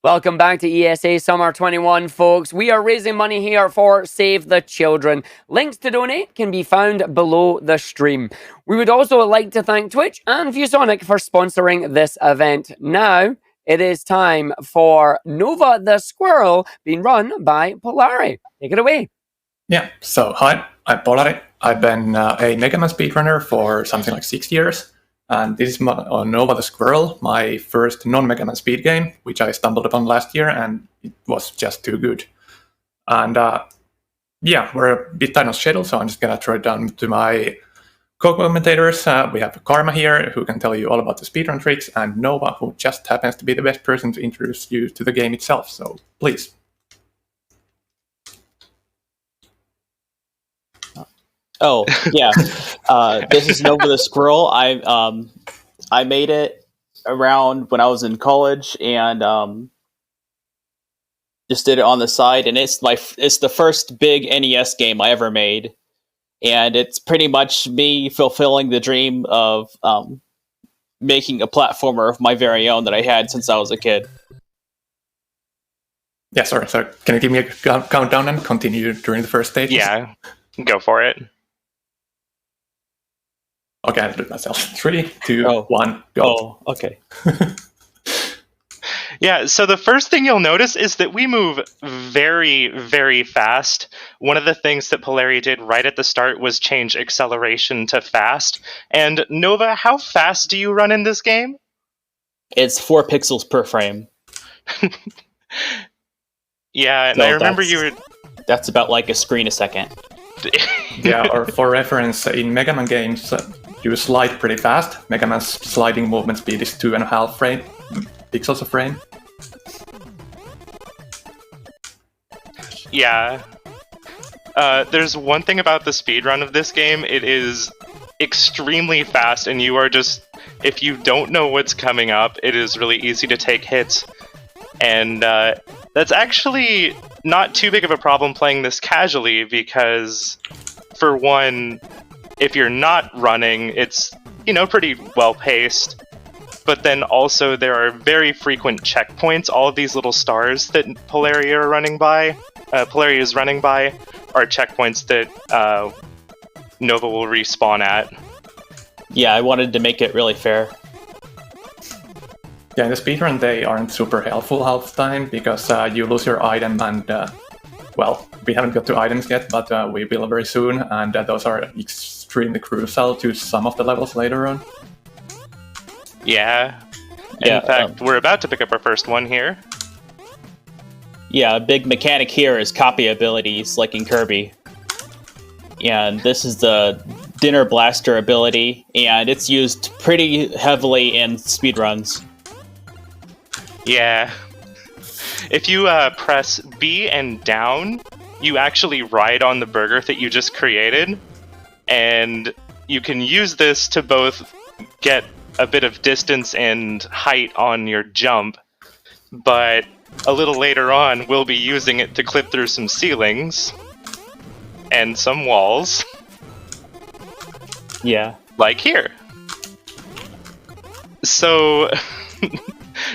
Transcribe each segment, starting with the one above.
Welcome back to ESA Summer 21, folks. We are raising money here for Save the Children. Links to donate can be found below the stream. We would also like to thank Twitch and ViewSonic for sponsoring this event. Now, it is time for Nova the Squirrel, being run by Polari. Take it away. Yeah, so hi, I'm Polari. I've been a Mega Man speedrunner for something like 6 years. And this is Nova the Squirrel, my first non-Mega Man speed game, which I stumbled upon last year, and it was just too good. And yeah, we're a bit tight on schedule, so I'm just going to throw it down to my co-commentators. We have Karma here, who can tell you all about the speedrun tricks, and Nova, who just happens to be the best person to introduce you to the game itself. So please. Oh, yeah. This is Nova the Squirrel. I made it around when I was in college and just did it on the side. And it's the first big NES game I ever made. And it's pretty much me fulfilling the dream of making a platformer of my very own that I had since I was a kid. Yeah, sorry. So can you give me a countdown and continue during the first stage? Yeah, go for it. Okay, I'll do it myself. 3, 2, 1, go. Oh, okay. Yeah, so the first thing you'll notice is that we move very, very fast. One of the things that Polari did right at the start was change acceleration to fast. And Nova, how fast do you run in this game? It's 4 pixels per frame. Yeah, and So I remember you were... That's about like a screen a second. Yeah, or for reference, in Mega Man games, you slide pretty fast. Mega Man's sliding movement speed is 2.5 pixels a frame. Yeah. There's one thing about the speedrun of this game. It is extremely fast, and you are just... If you don't know what's coming up, it is really easy to take hits. And that's actually not too big of a problem playing this casually, because, for one, if you're not running, it's, pretty well-paced. But then also there are very frequent checkpoints. All of these little stars that Polari is running by are checkpoints that Nova will respawn at. Yeah, I wanted to make it really fair. Yeah, in the speedrun they aren't super helpful half the time, because you lose your item and, well, we haven't got to items yet, but we will very soon, and those are extremely crucial to some of the levels later on. Yeah. In fact, we're about to pick up our first one here. Yeah, a big mechanic here is copy abilities, like in Kirby. And this is the Dinner Blaster ability, and it's used pretty heavily in speedruns. Yeah. If you press B and down, you actually ride on the burger that you just created, and you can use this to both get a bit of distance and height on your jump, but a little later on, we'll be using it to clip through some ceilings and some walls. Yeah. Like here. So...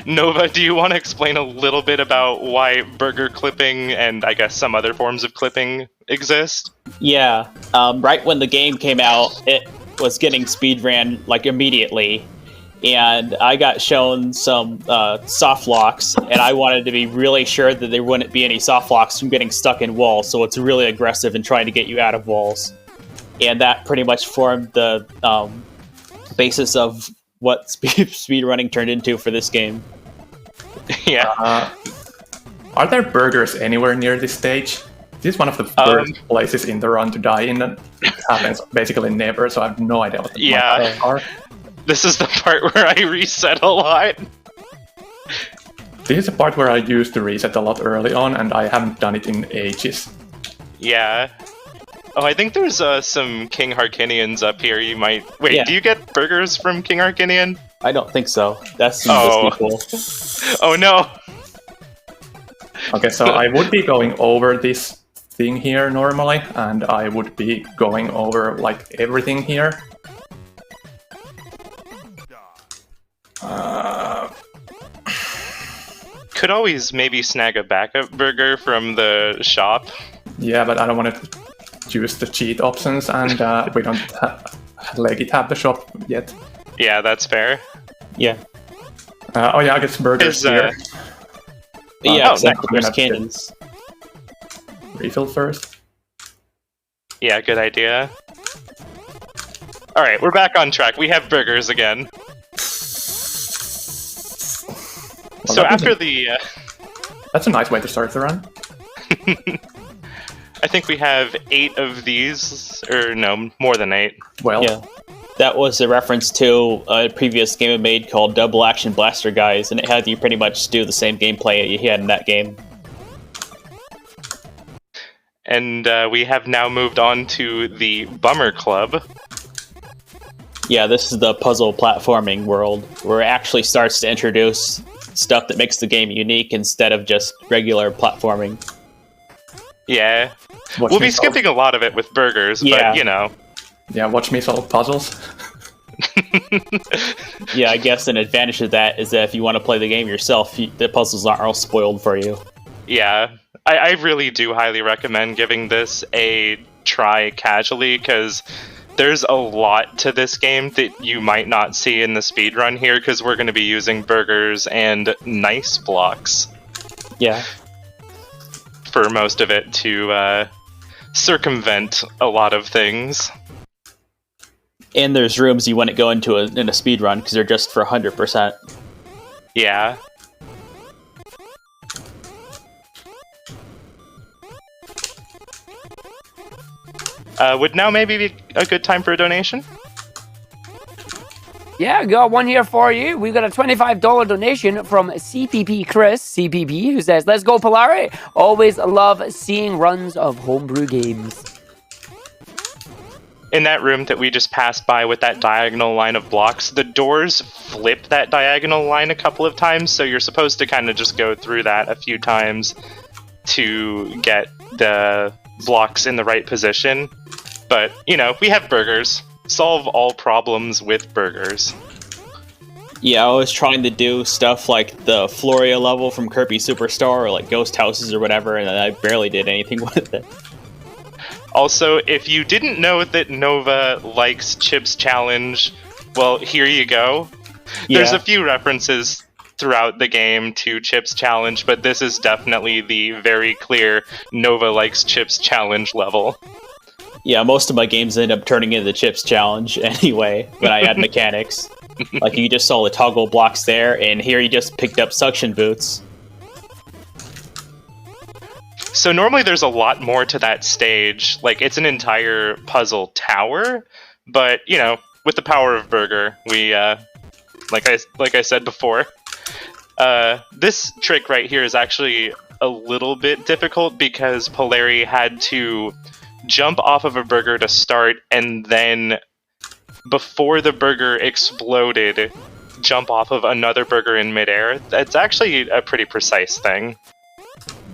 Nova, do you want to explain a little bit about why burger clipping and I guess some other forms of clipping exist? Yeah. Right when the game came out, it was getting speedran like immediately, and I got shown some soft locks, and I wanted to be really sure that there wouldn't be any soft locks from getting stuck in walls, so it's really aggressive in trying to get you out of walls. And that pretty much formed the basis of what speedrunning turned into for this game. Yeah. Are there burgers anywhere near this stage? This is one of the first places in the run to die in, and it happens basically never, so I have no idea what the are. This is the part where I reset a lot. This is the part where I used to reset a lot early on, and I haven't done it in ages. Yeah. Oh, I think there's some King Harkinians up here. You might... Wait, Yeah. Do you get burgers from King Harkinian? I don't think so. That's some people. Oh no! Okay, so I would be going over this thing here normally, and I would be going over, like, everything here. could always maybe snag a backup burger from the shop. Yeah, but I don't want to use the cheat options, and we don't legit have the shop yet. Yeah, that's fair. Yeah. Oh yeah, I guess burgers here. Yeah, oh, exactly. nice. There's cannons. Refill first. Yeah, good idea. Alright, we're back on track. We have burgers again. Well, So after the... That's a nice way to start the run. I think we have 8 of these, or no, more than 8. Well, Yeah. That was a reference to a previous game I made called Double Action Blaster Guys, and it had you pretty much do the same gameplay you had in that game. And we have now moved on to the Bummer Club. Yeah, this is the puzzle platforming world, where it actually starts to introduce stuff that makes the game unique instead of just regular platforming. Yeah. watch We'll me be solve- skipping a lot of it with burgers, Yeah. but you know. Yeah, watch me solve puzzles. Yeah, I guess an advantage of that is that if you want to play the game yourself, the puzzles aren't all spoiled for you. Yeah. I really do highly recommend giving this a try casually, because there's a lot to this game that you might not see in the speedrun here, because we're going to be using burgers and nice blocks Yeah. for most of it to circumvent a lot of things. And there's rooms you wouldn't go into in a speedrun because they're just for 100%. Yeah. Would now maybe be a good time for a donation? Yeah, got one here for you. We've got a $25 donation from CPP Chris, CPP, who says, "Let's go, Polari. Always love seeing runs of homebrew games." In that room that we just passed by with that diagonal line of blocks, the doors flip that diagonal line a couple of times, so you're supposed to kind of just go through that a few times to get the blocks in the right position. But, you know, we have burgers. Solve all problems with burgers. Yeah, I was trying to do stuff like the Floria level from Kirby Superstar or like Ghost Houses or whatever, and I barely did anything with it. Also, if you didn't know that Nova likes Chips Challenge, well, here you go. There's Yeah. a few references throughout the game to Chips Challenge, but this is definitely the very clear Nova likes Chips Challenge level. Yeah, most of my games end up turning into the Chips Challenge anyway, when I add mechanics. Like, you just saw the toggle blocks there, and here you just picked up suction boots. So normally there's a lot more to that stage. Like, it's an entire puzzle tower, but, you know, with the power of Burger, we, like I said before, this trick right here is actually a little bit difficult because Polari had to jump off of a burger to start, and then before the burger exploded, jump off of another burger in midair. That's actually a pretty precise thing.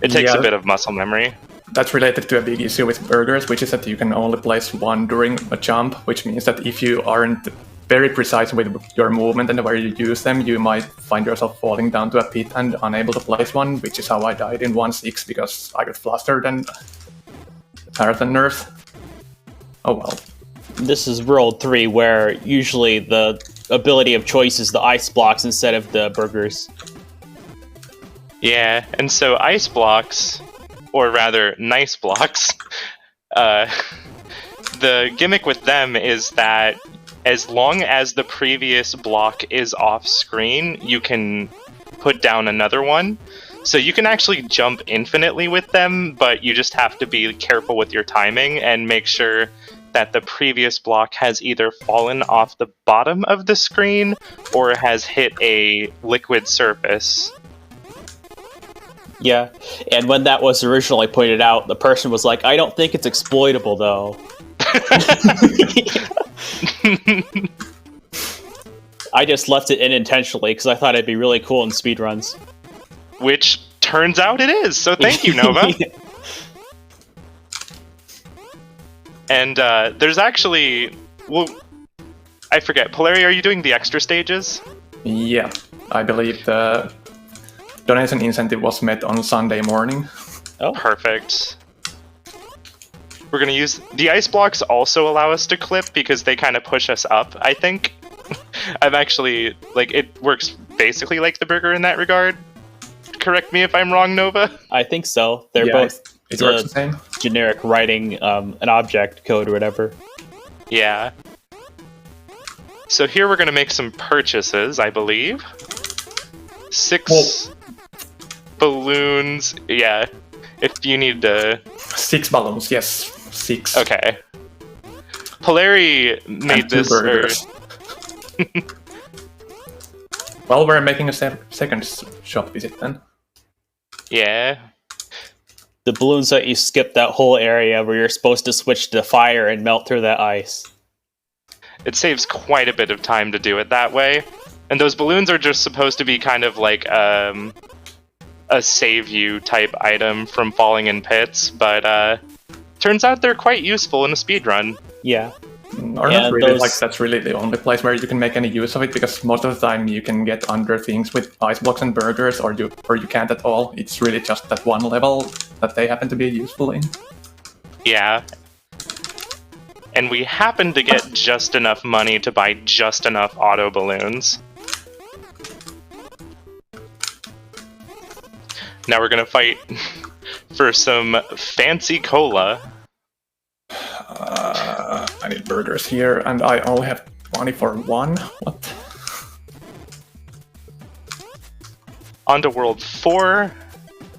It takes a bit of muscle memory. That's related to a big issue with burgers, which is that you can only place one during a jump, which means that if you aren't very precise with your movement and where you use them, you might find yourself falling down to a pit and unable to place one, which is how I died in 1-6 because I got flustered and marathon nerves. Oh well. This is World 3, where usually the ability of choice is the ice blocks instead of the burgers. Yeah, and so ice blocks, or rather nice blocks, the gimmick with them is that as long as the previous block is off screen, you can put down another one. So you can actually jump infinitely with them, but you just have to be careful with your timing and make sure that the previous block has either fallen off the bottom of the screen or has hit a liquid surface. Yeah, and when that was originally pointed out, the person was like, "I don't think it's exploitable, though." I just left it in intentionally because I thought it'd be really cool in speedruns. Which turns out it is, so thank you, Nova. And there's actually... Well, I forget. Polari, are you doing the extra stages? Yeah, I believe the donation incentive was met on Sunday morning. Oh, Perfect. We're gonna use the ice blocks. Also allow us to clip because they kind of push us up. I think. I'm actually like it works basically like the burger in that regard. Correct me if I'm wrong, Nova. I think so. They're Yeah, both it works the same. generic writing an object code or whatever. Yeah. So here we're gonna make some purchases, I believe. 6 balloons. Yeah. If you need to. 6 balloons, yes. 6. Okay. Polari made And 2 this. burgers. Well, we're making a second shop visit then. Yeah. The balloons let you skip that whole area where you're supposed to switch to fire and melt through that ice. It saves quite a bit of time to do it that way. And those balloons are just supposed to be kind of like a save you type item from falling in pits, but turns out they're quite useful in a speedrun. Yeah. Or Yeah, not really, those- like that's really the only place where you can make any use of it, because most of the time you can get under things with ice blocks and burgers, or you can't at all. It's really just that one level that they happen to be useful in. Yeah. And we happen to get just enough money to buy just enough auto balloons. Now we're gonna fight for some fancy cola. I need burgers here, and I only have money for 1. What? On to World 4,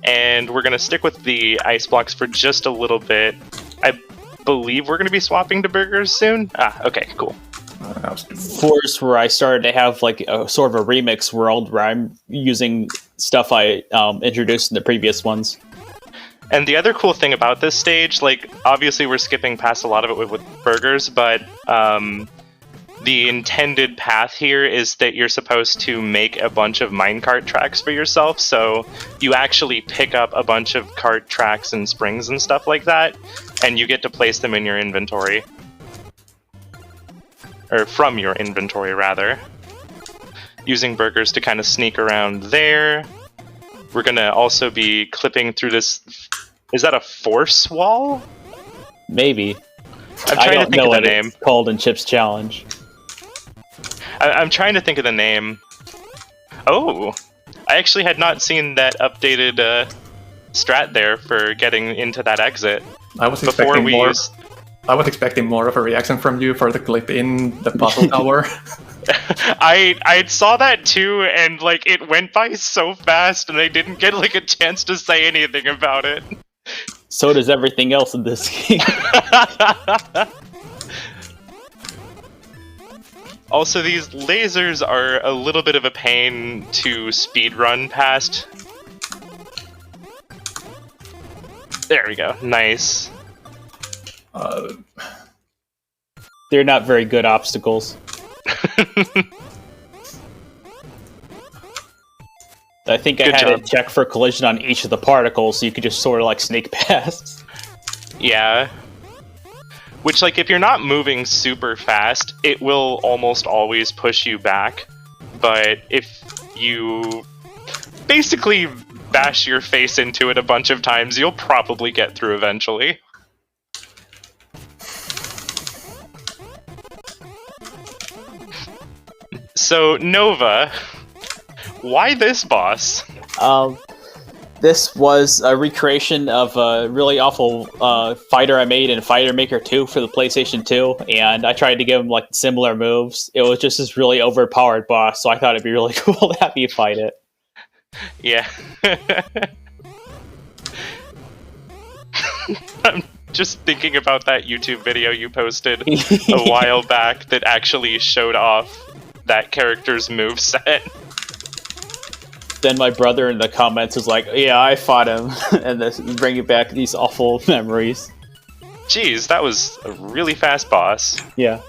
and we're gonna stick with the ice blocks for just a little bit. I believe we're gonna be swapping to burgers soon. Okay, cool. That was- Force, where I started to have like a sort of a remix world where I'm using stuff I introduced in the previous ones. And the other cool thing about this stage, like, obviously we're skipping past a lot of it with burgers, but the intended path here is that you're supposed to make a bunch of minecart tracks for yourself, so you actually pick up a bunch of cart tracks and springs and stuff like that, and you get to place them in your inventory. Or from your inventory, rather. Using burgers to kind of sneak around there. We're gonna also be clipping through this. Is that a force wall? Maybe. I'm I trying to don't think know of the what name. it's called in Chip's Challenge. I'm trying to think of the name. Oh, I actually had not seen that updated strat there for getting into that exit I was before expecting we more. used. I was expecting more of a reaction from you for the clip in the puzzle tower. I saw that too, and like it went by so fast, and I didn't get like a chance to say anything about it. So does everything else in this game. Also, these lasers are a little bit of a pain to speedrun past. There we go. Nice. They're not very good obstacles. I think I Good had job. to check for collision on each of the particles so you could just sort of like sneak past. Yeah. Which, like, if you're not moving super fast, it will almost always push you back. But if you basically bash your face into it a bunch of times, you'll probably get through eventually. So, Nova, why this boss? This was a recreation of a really awful fighter I made in Fighter Maker 2 for the PlayStation 2, and I tried to give him like similar moves. It was just this really overpowered boss, so I thought it'd be really cool to have you fight it. Yeah. I'm just thinking about that YouTube video you posted a while back that actually showed off that character's moveset. Then my brother in the comments was like, "Yeah, I fought him," and this bringing back these awful memories. Jeez, that was a really fast boss. Yeah.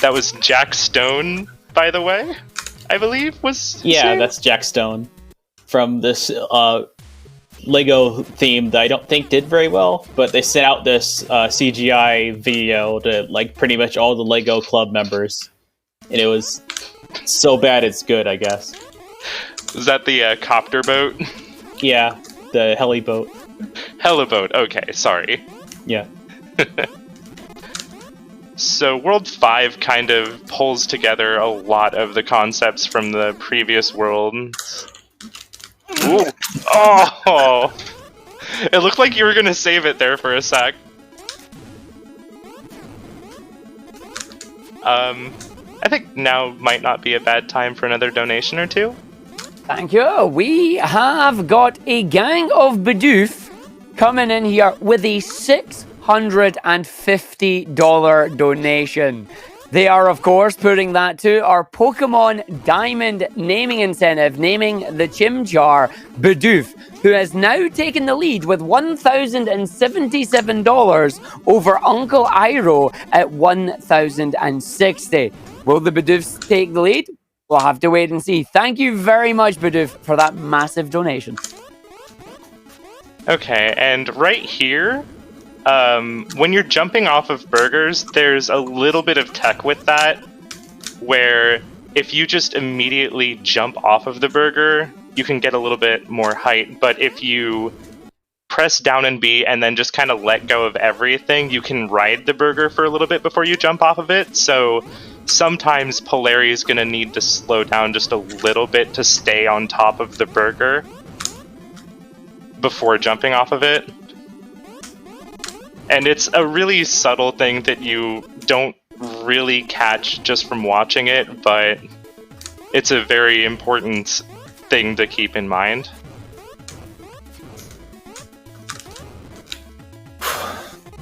That was Jack Stone, by the way, I believe was his Yeah, name? that's Jack Stone from this Lego theme that I don't think did very well, but they sent out this CGI video to like pretty much all the Lego club members, and it was so bad it's good, I guess. Is that the copter boat? Yeah, the heli boat. Heliboat, okay, sorry. Yeah. So World 5 kind of pulls together a lot of the concepts from the previous worlds. Ooh. Oh! It looked like you were gonna save it there for a sec. I think now might not be a bad time for another donation or two. Thank you. We have got a gang of Bidoof coming in here with a $650 donation. They are, of course, putting that to our Pokemon Diamond naming incentive, naming the Chimchar Bidoof, who has now taken the lead with $1,077 over Uncle Iroh at $1,060. Will the Bidoofs take the lead? We'll have to wait and see. Thank you very much, Bidoof, for that massive donation. Okay, and right here, when you're jumping off of burgers, there's a little bit of tech with that, where if you just immediately jump off of the burger, you can get a little bit more height, but if you press down and B and then just kind of let go of everything, you can ride the burger for a little bit before you jump off of it, so sometimes Polari is going to need to slow down just a little bit to stay on top of the burger before jumping off of it. And it's a really subtle thing that you don't really catch just from watching it, but it's a very important thing to keep in mind.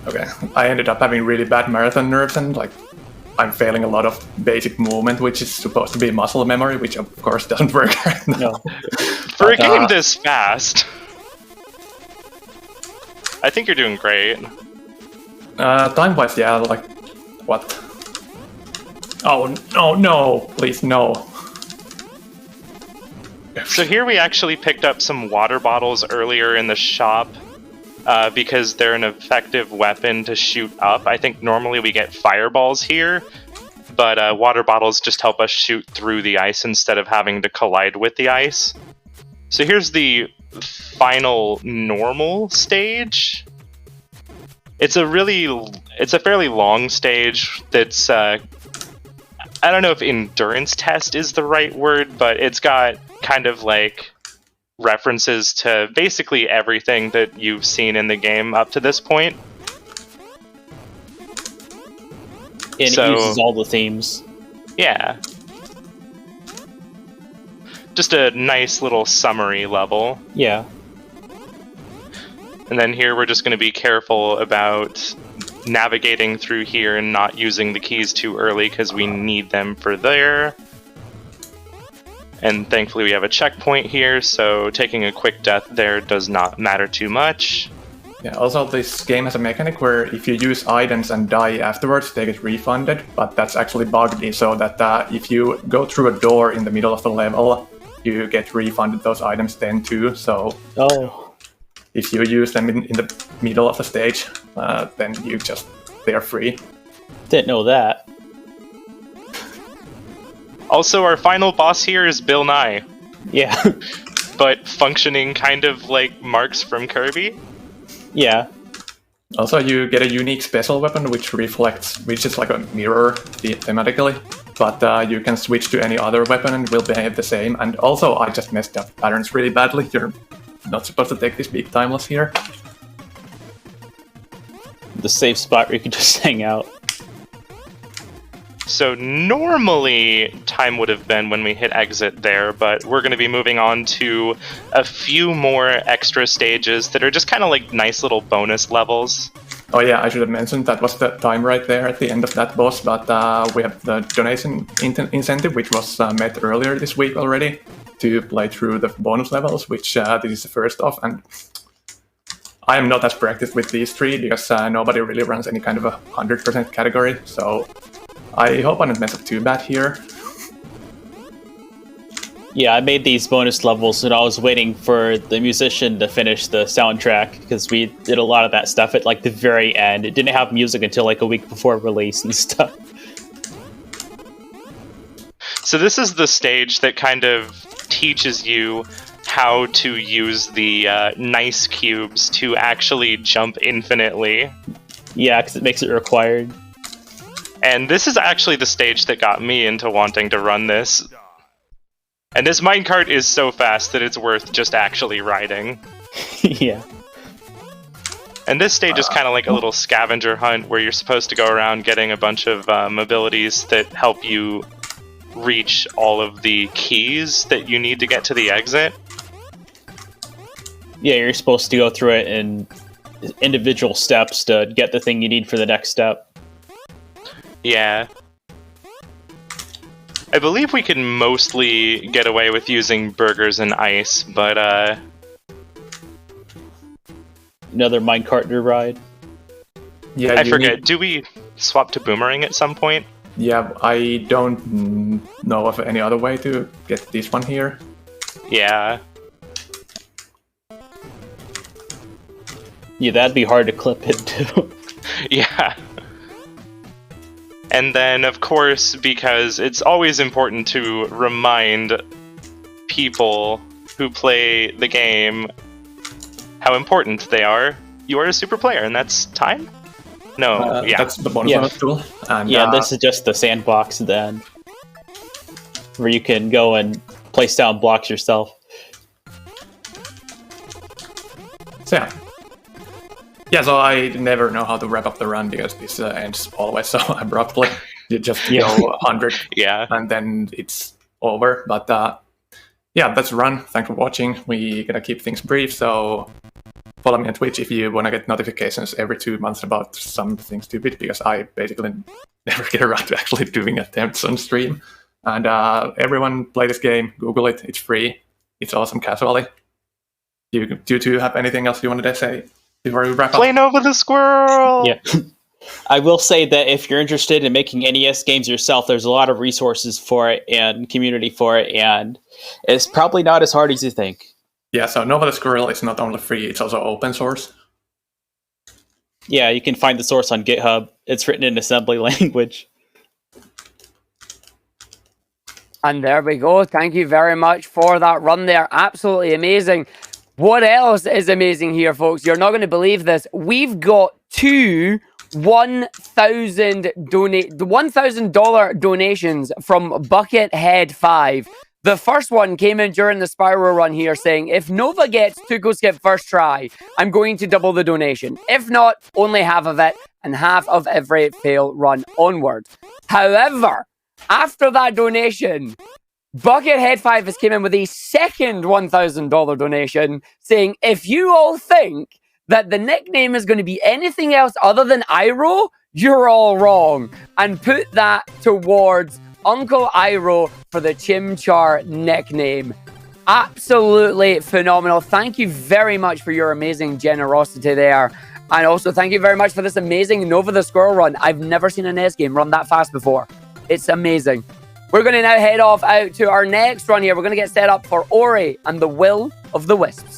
Okay, I ended up having really bad marathon nerves and like I'm failing a lot of basic movement, which is supposed to be muscle memory, which of course doesn't work. No. For a game this fast, I think you're doing great. Time-wise, yeah, like, what? Oh, no, please, no. So here we actually picked up some water bottles earlier in the shop because they're an effective weapon to shoot up. I think normally we get fireballs here, but water bottles just help us shoot through the ice instead of having to collide with the ice. So here's the final normal stage. It's a fairly long stage that's, I don't know if endurance test is the right word, but it's got kind of like references to basically everything that you've seen in the game up to this point. And it uses all the themes. Yeah. Just a nice little summary level. Yeah. And then here we're just going to be careful about navigating through here and not using the keys too early because we need them for there. And thankfully we have a checkpoint here, so taking a quick death there does not matter too much. Yeah, also this game has a mechanic where if you use items and die afterwards, they get refunded, but that's actually bugged so that if you go through a door in the middle of the level, you get refunded those items then too, so... Oh. If you use them in the middle of the stage, then they're free. Didn't know that. Also, our final boss here is Bill Nye. Yeah. But functioning kind of like Marks from Kirby. Yeah. Also, you get a unique special weapon which is like a mirror thematically, but you can switch to any other weapon and will behave the same. And also, I just messed up patterns really badly. You're not supposed to take this big timeless here. The safe spot where you can just hang out. So normally time would have been when we hit exit there, but we're going to be moving on to a few more extra stages that are just kind of like nice little bonus levels. Oh yeah, I should have mentioned that was the time right there at the end of that boss, but we have the donation incentive, which was met earlier this week already, to play through the bonus levels, which this is the first of, and I am not as practiced with these three because nobody really runs any kind of a 100% category, so I hope I don't mess up too bad here. Yeah, I made these bonus levels and I was waiting for the musician to finish the soundtrack because we did a lot of that stuff at like the very end. It didn't have music until like a week before release and stuff. So this is the stage that kind of teaches you how to use the nice cubes to actually jump infinitely. Yeah, because it makes it required. And this is actually the stage that got me into wanting to run this. And this minecart is so fast that it's worth just actually riding. Yeah. And this stage is kind of like a little scavenger hunt where you're supposed to go around getting a bunch of abilities that help you reach all of the keys that you need to get to the exit. Yeah, you're supposed to go through it in individual steps to get the thing you need for the next step. Yeah. I believe we can mostly get away with using burgers and ice, but Another minecart to ride. Yeah, I forget. Do we swap to boomerang at some point? Yeah, I don't know of any other way to get this one here. Yeah. Yeah, that'd be hard to clip it too. Yeah. And then, of course, because it's always important to remind people who play the game how important they are, you are a super player, and that's time? No, yeah. That's the bonus level tool. And, Yeah, this is just the sandbox then, where you can go and place down blocks yourself. So yeah. Yeah, so I never know how to wrap up the run because this ends always so abruptly. You just go 100 Yeah. and then it's over. But yeah, that's the run. Thanks for watching. We're gonna keep things brief, so follow me on Twitch if you want to get notifications every 2 months about something stupid, because I basically never get around to actually doing attempts on stream. And everyone play this game, Google it, it's free, it's awesome casually. Do you two have anything else you wanted to say before we wrap up? Play Nova the Squirrel! Yeah. I will say that if you're interested in making NES games yourself, there's a lot of resources for it and community for it, and it's probably not as hard as you think. Yeah, so Nova the Squirrel is not only free, it's also open source. Yeah, you can find the source on GitHub. It's written in assembly language. And there we go. Thank you very much for that run there. Absolutely amazing. What else is amazing here, folks? You're not going to believe this. We've got two $1,000 donations from Buckethead5. The first one came in during the Spiral run here saying, if Nova gets Tuco Skip first try, I'm going to double the donation. If not, only half of it, and half of every fail run onward. However, after that donation, Buckethead5 has came in with a second $1,000 donation saying, if you all think that the nickname is going to be anything else other than Iroh, you're all wrong. And put that towards Uncle Iroh for the Chimchar nickname. Absolutely phenomenal. Thank you very much for your amazing generosity there. And also thank you very much for this amazing Nova the Squirrel run. I've never seen an NES game run that fast before. It's amazing. We're going to now head off out to our next run here. We're going to get set up for Ori and the Will of the Wisps.